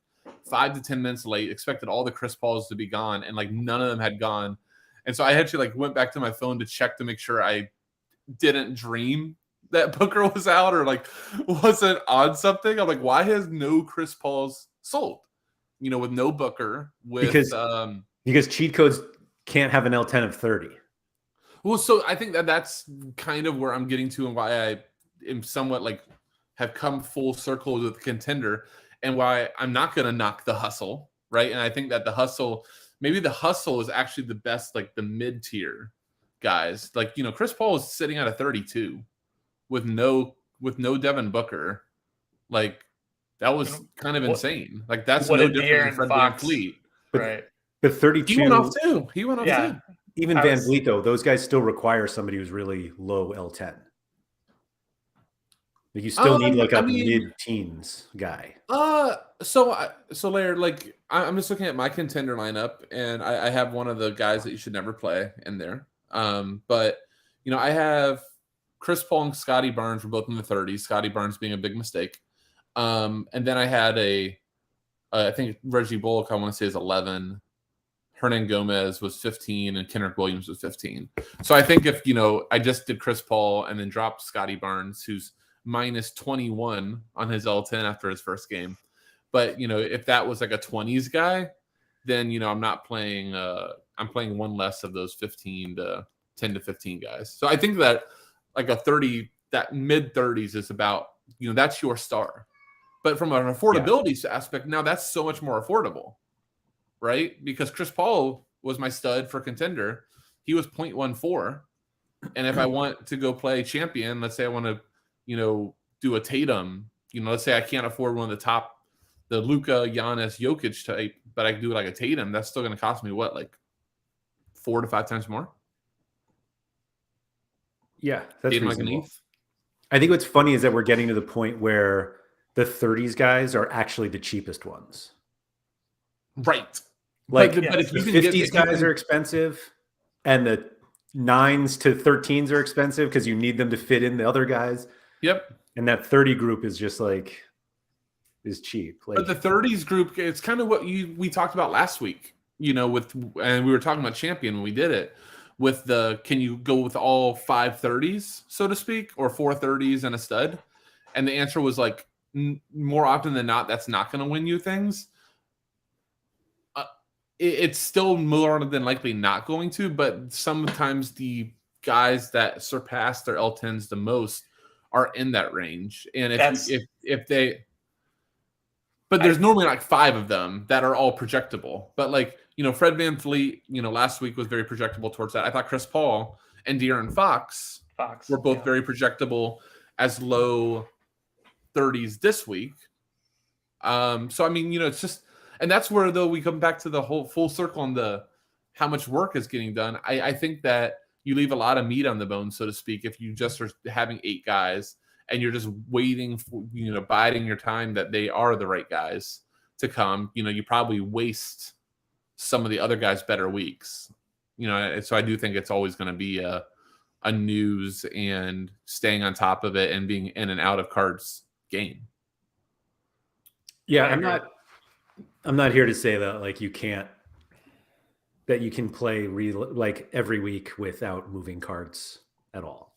5 to 10 minutes late, expected all the Chris Pauls to be gone, and like none of them had gone. And so I actually like went back to my phone to check to make sure I didn't dream that Booker was out or like wasn't on something. I'm like, why has no Chris Pauls sold? With no Booker, because cheat codes can't have an L10 of 30. Well, so I think that's kind of where I'm getting to and why I am somewhat like have come full circle with Contender and why I'm not going to knock the hustle, right? And I think that maybe the hustle is actually the best, like the mid-tier guys. Like, Chris Paul is sitting at a 32 with no Devin Booker. Like, that was kind of insane. Like, that's no different than Fred VanVleet. Right. But 32. He went off too. Too. Even VanVleet, though, those guys still require somebody who's really low L10. Like you still need like a mid-teens guy. So Laird, like I'm just looking at my Contender lineup, and I have one of the guys that you should never play in there. But I have Chris Paul and Scotty Barnes were both in the 30s. Scotty Barnes being a big mistake. And then I had I think Reggie Bullock, I want to say, is 11. Hernan Gomez was 15 and Kendrick Williams was 15. So I think if, I just did Chris Paul and then dropped Scotty Barnes, who's minus 21 on his L10 after his first game. But, if that was like a 20s guy, then, I'm not playing, I'm playing one less of those 10 to 15 guys. So I think that like that mid 30s is about, that's your star. But from an affordability aspect, now that's so much more affordable. Right? Because Chris Paul was my stud for Contender. He was 0.14. And if I want to go play champion, let's say I want to, do a Tatum, let's say I can't afford one of the Luka, Giannis, Jokic type, but I can do it like a Tatum, that's still going to cost me what, like 4 to 5 times more? Yeah, that's Tatum reasonable. I think what's funny is that we're getting to the point where the 30s guys are actually the cheapest ones. Right. Like but if the 50s guys are expensive and the 9s to 13s are expensive because you need them to fit in the other guys. Yep. And that 30 group is just like is cheap. Like, but the 30s group, it's kind of what we talked about last week, and we were talking about champion when we did it with can you go with all 5 30s, so to speak, or 4 30s and a stud? And the answer was like more often than not, that's not going to win you things. It's still more than likely not going to, but sometimes the guys that surpass their L10s the most are in that range. And there's normally like 5 of them that are all projectable. But like, Fred VanVleet, last week was very projectable towards that. I thought Chris Paul and De'Aaron Fox were both very projectable as low 30s this week. So, I mean, it's just, and that's where, though, we come back to the whole full circle on how much work is getting done. I think that you leave a lot of meat on the bone, so to speak, if you just are having 8 guys and you're just waiting for, biding your time that they are the right guys to come. You probably waste some of the other guys' better weeks. So I do think it's always going to be a news and staying on top of it and being in and out of cards game. Yeah, I'm not here to say that like you can play like every week without moving cards at all.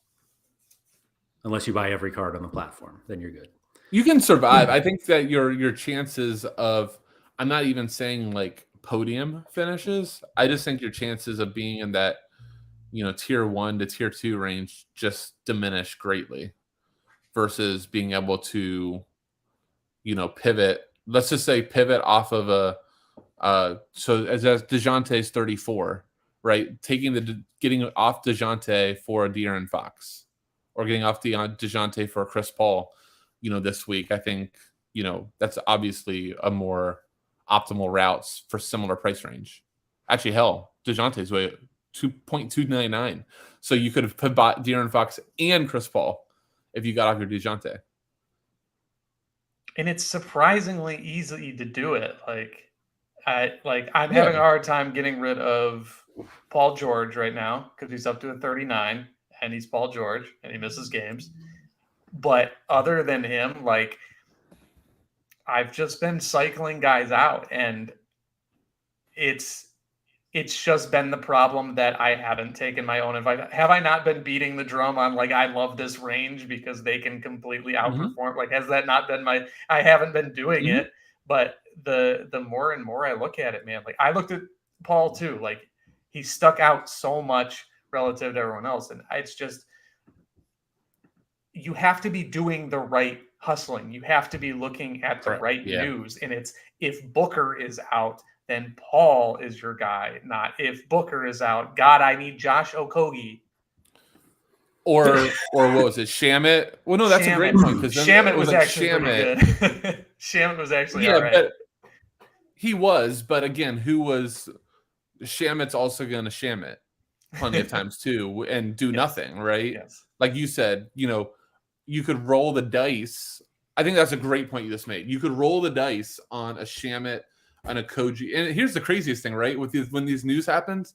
Unless you buy every card on the platform, then you're good. You can survive. I think that your chances of, I'm not even saying like podium finishes. I just think your chances of being in that, tier 1 to tier 2 range just diminish greatly versus being able to, pivot. Let's just say pivot off of so as DeJounte's 34, right? Getting off DeJounte for a De'Aaron Fox or getting off DeJounte for a Chris Paul, this week. I think, that's obviously a more optimal routes for similar price range. Actually, hell, DeJounte's way 2.299. So you could have bought De'Aaron Fox and Chris Paul if you got off your DeJounte. And it's surprisingly easy to do it. Like, I'm having a hard time getting rid of Paul George right now because he's up to a 39 and he's Paul George and he misses games. But other than him, like, I've just been cycling guys out, and it's just been the problem that I haven't taken my own advice. Have I not been beating the drum on, like, I love this range because they can completely outperform? Like, has that not been I haven't been doing it, but the more and more I look at it, man, like, I looked at Paul too. Like, he stuck out so much relative to everyone else. And it's just, you have to be doing the right hustling. You have to be looking at the right news. And it's, if Booker is out, then Paul is your guy, not if Booker is out. God, I need Josh Okogie. Or what was it, Shamit? Well, no, that's a great point, because Shamit was actually pretty good. Shamit was actually all right. But he was, but again, Shamit's also going to Shamit plenty of times too and do nothing, right? Yes. Like you said, you could roll the dice. I think that's a great point you just made. You could roll the dice on a Shamit, on a Koji. And here's the craziest thing, right? When these news happens,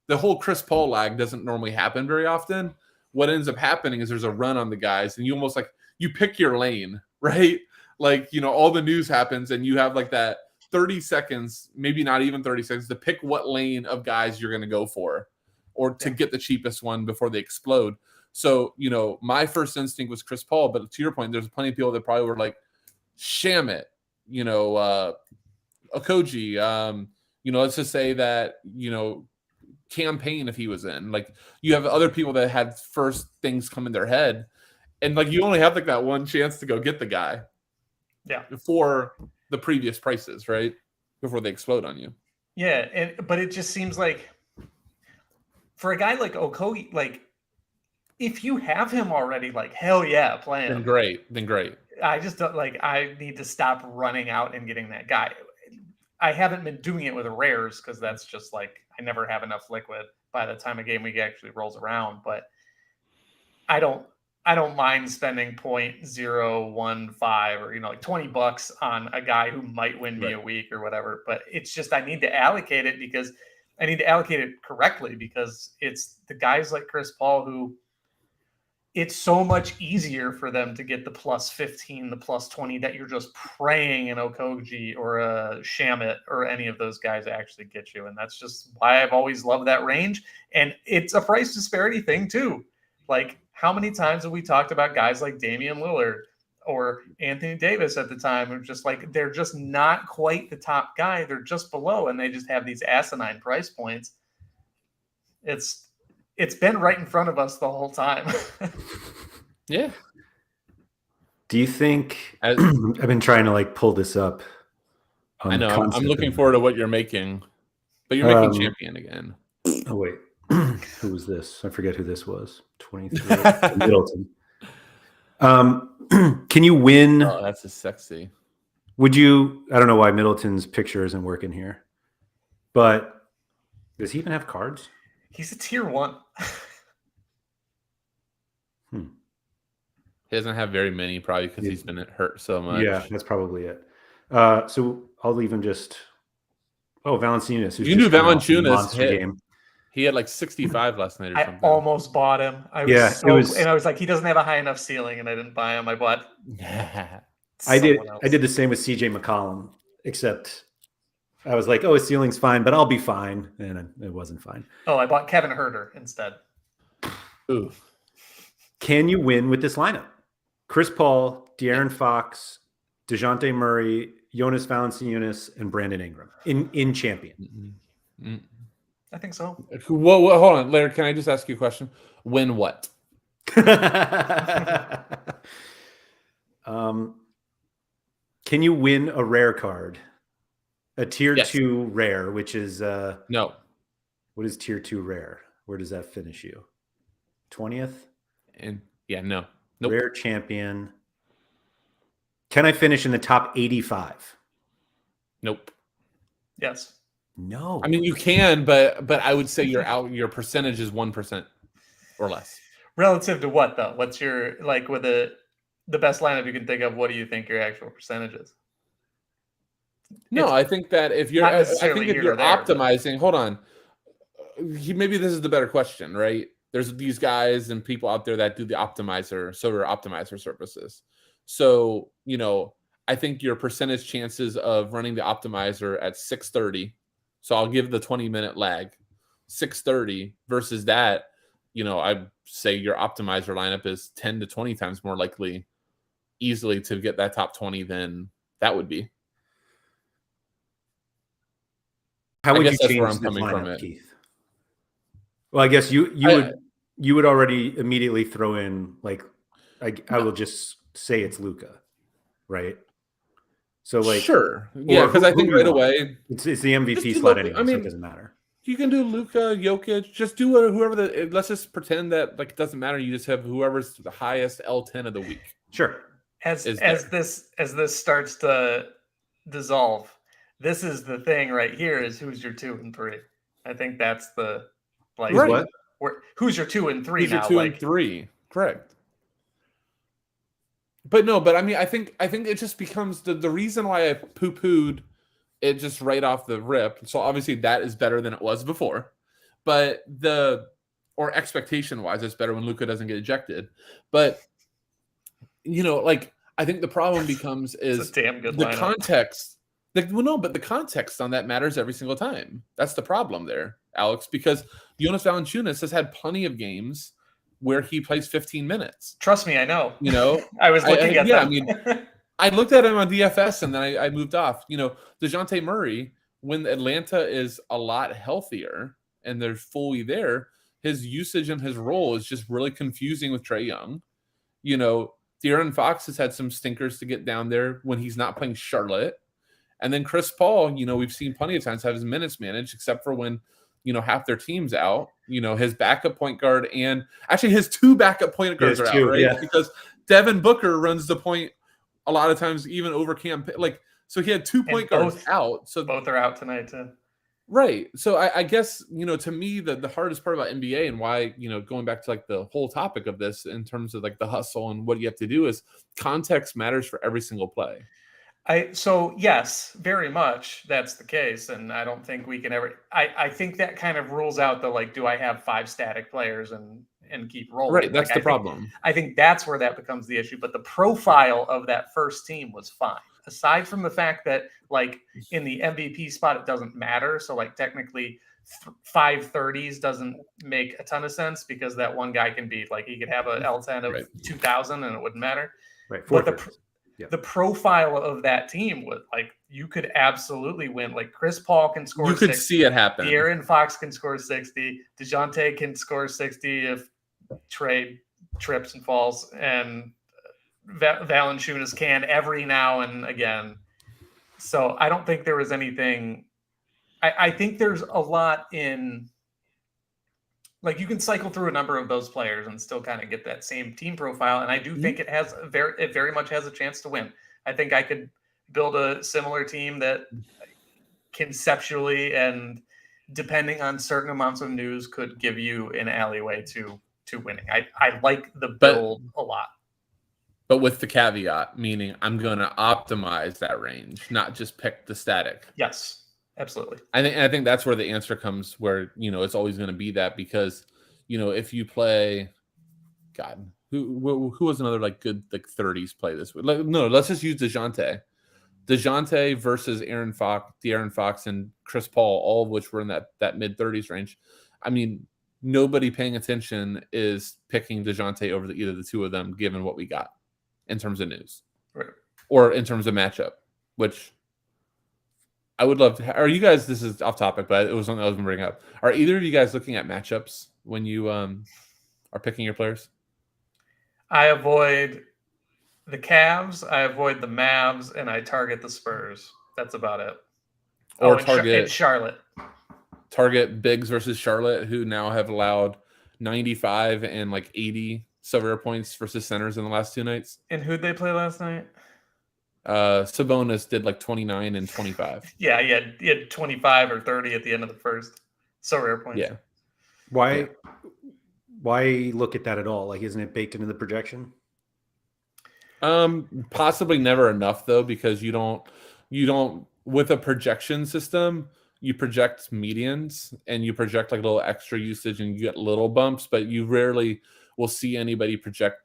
the whole Chris Paul lag doesn't normally happen very often. What ends up happening is there's a run on the guys, and you almost you pick your lane, right? Like, all the news happens and you have like that 30 seconds, maybe not even 30 seconds, to pick what lane of guys you're going to go for, or to get the cheapest one before they explode. So, my first instinct was Chris Paul, but to your point, there's plenty of people that probably were like, Shamit, Okogie, let's just say that, Campaign, if he was in. Like, you have other people that had first things come in their head, and like, you only have like that one chance to go get the guy. Yeah. For the previous prices, right? Before they explode on you. Yeah, but it just seems like, for a guy like Okogie, like, if you have him already, like, hell yeah, play him. Then great. I just don't, I need to stop running out and getting that guy. I haven't been doing it with rares because that's just like, I never have enough liquid by the time a game week actually rolls around. But I don't mind spending 0.015 or like $20 on a guy who might win me a week or whatever. But it's just, I need to allocate it because I need to allocate it correctly, because it's the guys like Chris Paul who, it's so much easier for them to get the +15, the +20 that you're just praying an Okogie or a Shamit or any of those guys actually get you. And that's just why I've always loved that range. And it's a price disparity thing too. Like, how many times have we talked about guys like Damian Lillard or Anthony Davis at the time, who just like, they're just not quite the top guy. They're just below, and they just have these asinine price points. It's been right in front of us the whole time. Yeah. Do you think I've been trying to pull this up? I know. I'm looking forward to what you're making, but you're making champion again. Oh wait, who was this? I forget who this was. 23 Middleton. Can you win? Oh, that's a sexy. Would you? I don't know why Middleton's picture isn't working here, but does he even have cards? He's a tier 1. He doesn't have very many, probably because he's been hurt so much. Yeah, that's probably it. So I'll leave him just. Oh, Valanciunas. You knew Valanciunas hit. He had 65 last night or something. I almost bought him. And I was like, he doesn't have a high enough ceiling, and I didn't buy him. I bought. I did the same with CJ McCollum, except I was like, oh, his ceiling's fine, but I'll be fine. And it wasn't fine. Oh, I bought Kevin Huerter instead. Ooh. Can you win with this lineup? Chris Paul, De'Aaron Fox, DeJounte Murray, Jonas Valanciunas, and Brandon Ingram in champion. I think so. Whoa, hold on. Laird, can I just ask you a question? Win what? Can you win a rare card? A tier 2 rare, which is no. What is tier 2 rare? Where does that finish you? 20th? And no. Nope. Rare champion. Can I finish in the top 85? Nope. Yes. No. I mean, you can, but I would say your percentage is 1% or less. Relative to what though? What's your with the best lineup you can think of? What do you think your actual percentage is? No, I think that if you're, not I think necessarily if here you're or there, optimizing, hold on, maybe this is the better question, right? There's these guys and people out there that do the optimizer services. So, I think your percentage chances of running the optimizer at 6:30. So I'll give the 20-minute lag, 6:30 versus that. I'd say your optimizer lineup is 10 to 20 times more likely easily to get that top 20 than that would be. How would you that's where change I'm this coming from lineup, it. Keith? Well, I guess you would already immediately throw in like I will just say it's Luka, right? So like, Sure, yeah, because I think do you right want? away It's the MVP just do slot Luka. anyway, so it doesn't matter. You can do Luka, Jokic, just do whoever let's just pretend that like it doesn't matter. You just have whoever's the highest L10 of the week. Sure. As this starts to dissolve, this is the thing right here is who's your 2 and 3. I think that's the like right. Who's your 2 and 3 Who's now? Your 2 and 3, correct. But no, I mean I think it just becomes the reason why I poo-pooed it just right off the rip. So obviously that is better than it was before. But or expectation-wise, it's better when Luka doesn't get ejected. But like I think the problem becomes is a damn good the lineup. context. But the context on that matters every single time. That's the problem there, Alex, because Jonas Valanciunas has had plenty of games where he plays 15 minutes. Trust me, I know. I was looking at them. I mean, I looked at him on DFS and then I moved off. DeJounte Murray, when Atlanta is a lot healthier and they're fully there, his usage and his role is just really confusing with Trae Young. De'Aaron Fox has had some stinkers to get down there when he's not playing Charlotte. And then Chris Paul, we've seen plenty of times have his minutes managed, except for when, half their team's out. His backup point guard and actually his 2 backup point guards are out, right? Yeah. Because Devin Booker runs the point a lot of times, even over campaign. So he had 2 point guards out. So both are out tonight too. Right. So I guess, to me, the hardest part about NBA and why, going back to like the whole topic of this in terms of like the hustle and what you have to do is context matters for every single play. So yes, very much that's the case. And I don't think we can ever, I think that kind of rules out the, like, do I have 5 static players and keep rolling? Right. That's the problem. I think that's where that becomes the issue. But the profile of that first team was fine. Aside from the fact that, like, in the MVP spot, it doesn't matter. So, like, technically 530s doesn't make a ton of sense because that one guy can be, like, he could have a L10 of 2000 and it wouldn't matter. Right. But the profile of that team was, like, you could absolutely win. Like, Chris Paul can score 60. You could see it happen. De'Aaron Fox can score 60. DeJounte can score 60 if Trae trips and falls. And Valanciunas can every now and again. So I don't think there was anything. I think there's a lot in, like, you can cycle through a number of those players and still kind of get that same team profile. And I do think it very much has a chance to win. I think I could build a similar team that conceptually and depending on certain amounts of news could give you an alleyway to winning. I like the build a lot. But with the caveat, meaning I'm going to optimize that range, not just pick the static. Yes, absolutely. I think that's where the answer comes, where, it's always going to be that because, if you play, God, who was another like good like 30s play this week? No, let's just use DeJounte. DeJounte versus De'Aaron Fox, and Chris Paul, all of which were in that mid 30s range. I mean, nobody paying attention is picking DeJounte over either the two of them, given what we got in terms of news, right, or in terms of matchup, which I would love to. Are you guys? This is off topic, but it was something I was going to bring up. Are either of you guys looking at matchups when you are picking your players? I avoid the Cavs, I avoid the Mavs, and I target the Spurs. That's about it. Or target Charlotte. Target Bigs versus Charlotte, who now have allowed 95 and like 80 Sorare points versus centers in the last 2 nights. And who'd they play last night? Sabonis did like 29 and 25. Yeah, he had 25 or 30 at the end of the first. Sorare points. Yeah. Why look at that at all? Like, isn't it baked into the projection? Possibly never enough though, because you don't with a projection system, you project medians and you project like a little extra usage and you get little bumps, but you rarely will see anybody project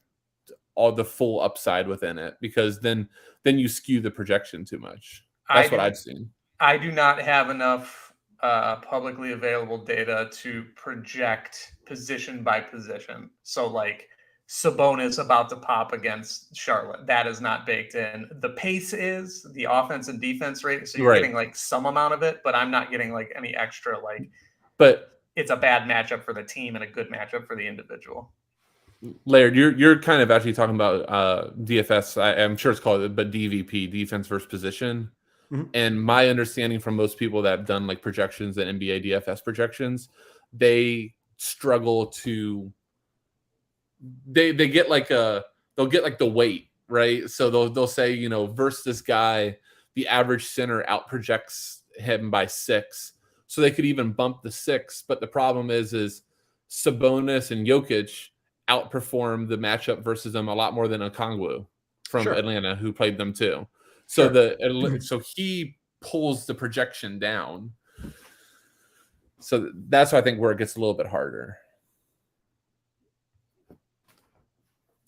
all the full upside within it, because then you skew the projection too much. That's what I've seen. I do not have enough publicly available data to project position by position. So like Sabonis about to pop against Charlotte, that is not baked in. The pace is, the offense and defense rate, so you're getting like some amount of it, but I'm not getting like any extra like. But it's a bad matchup for the team and a good matchup for the individual. Laird, you're kind of actually talking about DFS. I'm sure it's called, but DVP, defense versus position. Mm-hmm. And my understanding from most people that have done like projections and NBA DFS projections, they struggle to. They get like they'll get like the weight, right? So they'll say, you know, versus this guy, the average center out projects him by 6, so they could even bump the 6. But the problem is Sabonis and Jokic outperform the matchup versus them a lot more than Okongwu from Atlanta, who played them too. So so he pulls the projection down. So that's why I think where it gets a little bit harder.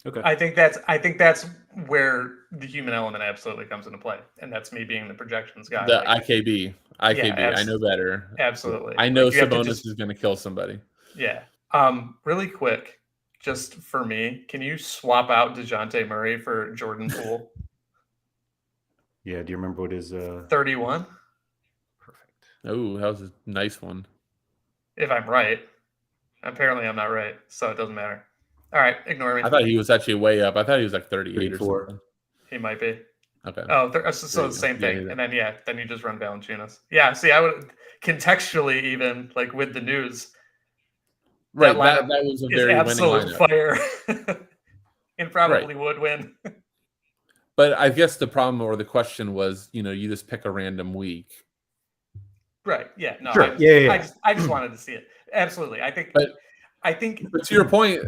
Okay. I think that's where the human element absolutely comes into play, and that's me being the projections guy. The IKB. I know better. Absolutely. I know Sabonis is going to kill somebody. Yeah. Really quick. Just for me, can you swap out DeJounte Murray for Jordan Poole? Yeah, do you remember what his 31? Perfect. Oh, that was a nice one. If I'm right. Apparently I'm not right, so it doesn't matter. All right, ignore me. I thought he was actually way up. I thought he was like 38 or something. He might be. Okay. Oh, so the same thing. And then then you just run Valanciunas. Yeah, see, I would contextually even like with the news. Right, that was a very absolute fire, and probably would win. But I guess the problem or the question was, you know, you just pick a random week. Right. Yeah. No. Sure. I just wanted to see it. Absolutely. I think. But to your point,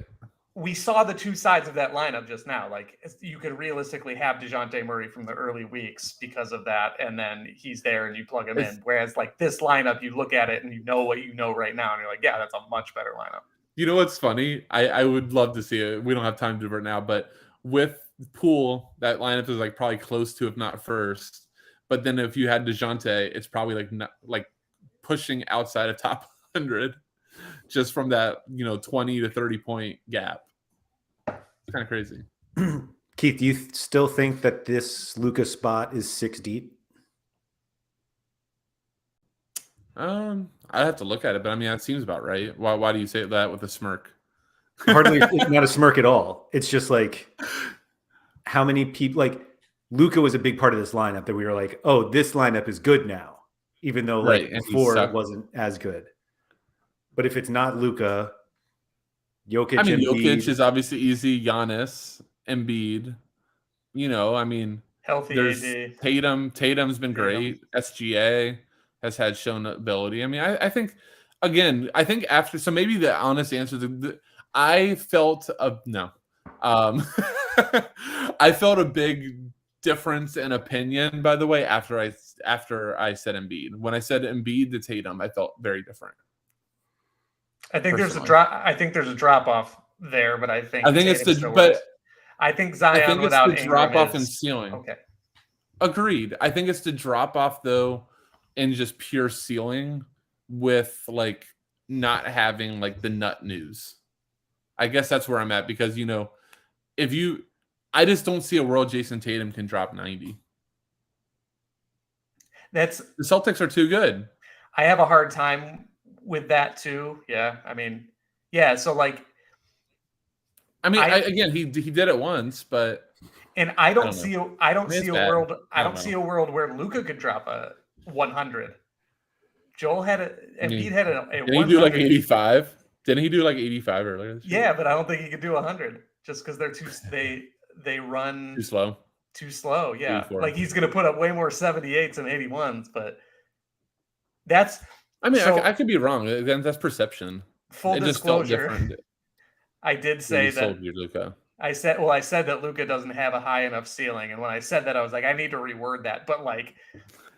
we saw the two sides of that lineup just now. Like you could realistically have DeJounte Murray from the early weeks because of that, and then he's there and you plug him in. Whereas like this lineup, you look at it and you know what you know right now, and you're like, yeah, that's a much better lineup. You know what's funny? I would love to see it. We don't have time to do it now, but with Poole, that lineup is like probably close to, if not first. But then if you had DeJounte, it's probably like pushing outside of top 100. Just from that, 20 to 30 point gap. It's kind of crazy. Keith, do you still think that this Luka spot is 6 deep? I have to look at it, but I mean, that seems about right. Why do you say that with a smirk? Hardly, not a smirk at all. It's just like how many people, like Luka was a big part of this lineup that we were like, oh, this lineup is good now, even though before it wasn't as good. But if it's not Luka, Jokic, Jokic is obviously easy. Giannis, Embiid, healthy. There's AD. Tatum. Tatum's been great. SGA has had shown ability. I mean, I think after. So maybe the honest answer is I felt no. I felt a big difference in opinion. By the way, after I said Embiid, when I said Embiid to Tatum, I felt very different. I think there's a drop. I think there's a drop off there, but I think it's the I think Zion I think without it's the drop off in is, ceiling. Okay, agreed. I think it's the drop off though in just pure ceiling with like not having like the nut news. I guess that's where I'm at because I just don't see a world Jason Tatum can drop 90. The Celtics are too good. I have a hard time with that too. Yeah. I mean, yeah. So like, again, he did it once, but I don't see a world where Luka could drop a 100. Joel had Embiid had a did he do like 85? Didn't he do like 85 earlier this year? Yeah, but I don't think he could do 100 just because they run too slow. Yeah. 84. Like he's going to put up way more 78s and 81s, but that's, I could be wrong. Again, that's perception. Full disclosure. I did say that Luka. I said that Luka doesn't have a high enough ceiling, and when I said that, I was like, I need to reword that. But like,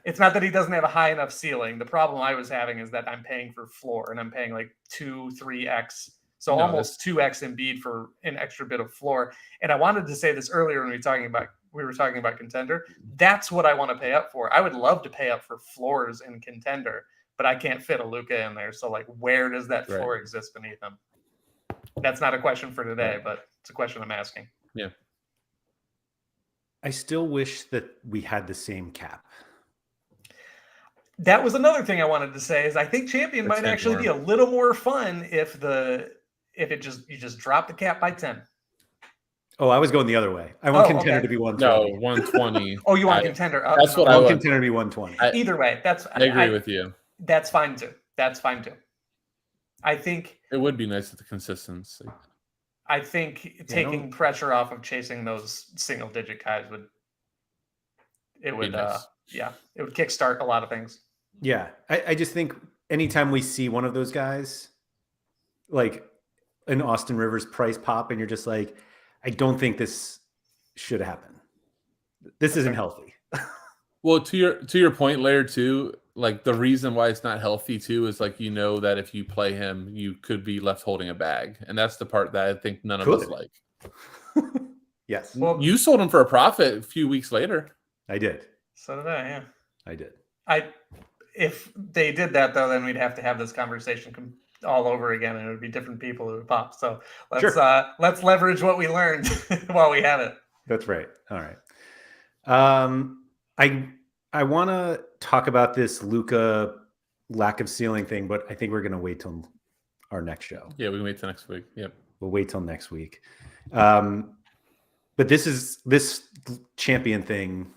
It's not that he doesn't have a high enough ceiling. The problem I was having is that I'm paying for floor, and I'm paying like 2-3x, so No, almost 2x Embiid for an extra bit of floor. And I wanted to say this earlier when we were talking about Contender. That's what I want to pay up for. I would love to pay up for floors in Contender, but I can't fit a Luka in there. So like, where does that floor exist beneath him? That's not a question for today, but it's a question I'm asking. Yeah. I still wish that we had the same cap. That was another thing I wanted to say is I think Champion might actually be a little more fun if you just drop the cap by 10. Oh, I was going the other way. I want Contender to be 120. No, 120. Oh, you want Contender up? That's what I want Contender to be 120. Either way, I agree with you. That's fine too. I think it would be nice with the consistency. I think taking pressure off of chasing those single digit guys would nice. It would kickstart a lot of things. Yeah. I just think anytime we see one of those guys, like an Austin Rivers price pop, and you're just like, I don't think this should happen. This isn't healthy. Well, to your point, Laird, too, like the reason why it's not healthy too is like, that if you play him, you could be left holding a bag. And that's the part that I think none of us like. Yes. Well, you sold him for a profit a few weeks later. I did. So did I, yeah. I did. If they did that though, then we'd have to have this conversation all over again, and it would be different people who would pop. So let's leverage what we learned while we have it. That's right. All right. I want to talk about this Luka lack of ceiling thing, but I think we're going to wait till our next show. Yeah, we can wait till next week. Yep. We'll wait till next week. But this champion thing,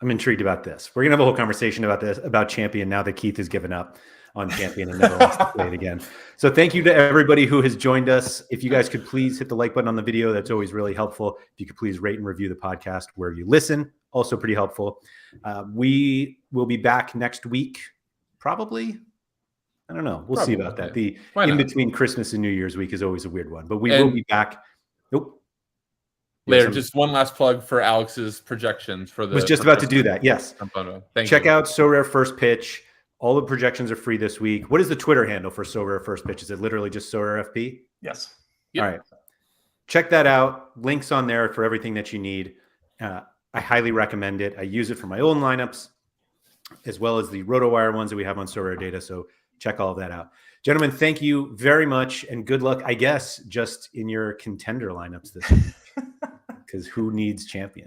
I'm intrigued about this. We're going to have a whole conversation about champion now that Keith has given up on champion and never wants to play it again. So thank you to everybody who has joined us. If you guys could please hit the like button on the video, that's always really helpful. If you could please rate and review the podcast where you listen, also pretty helpful. We will be back next week, probably. I don't know. We'll see about that. The in between Christmas and New Year's week is always a weird one, but we will be back. Nope. Laird, just one last plug for Alex's projections for the. Was just about to do that. Yes. Check out Sorare First Pitch. All the projections are free this week. What is the Twitter handle for Sorare First Pitch? Is it literally just SorareFP? Yes. Yep. All right. Check that out. Links on there for everything that you need. I highly recommend it. I use it for my own lineups, as well as the RotoWire ones that we have on SorareData. So check all of that out. Gentlemen, thank you very much, and good luck, I guess, just in your Contender lineups this week. Because who needs champion?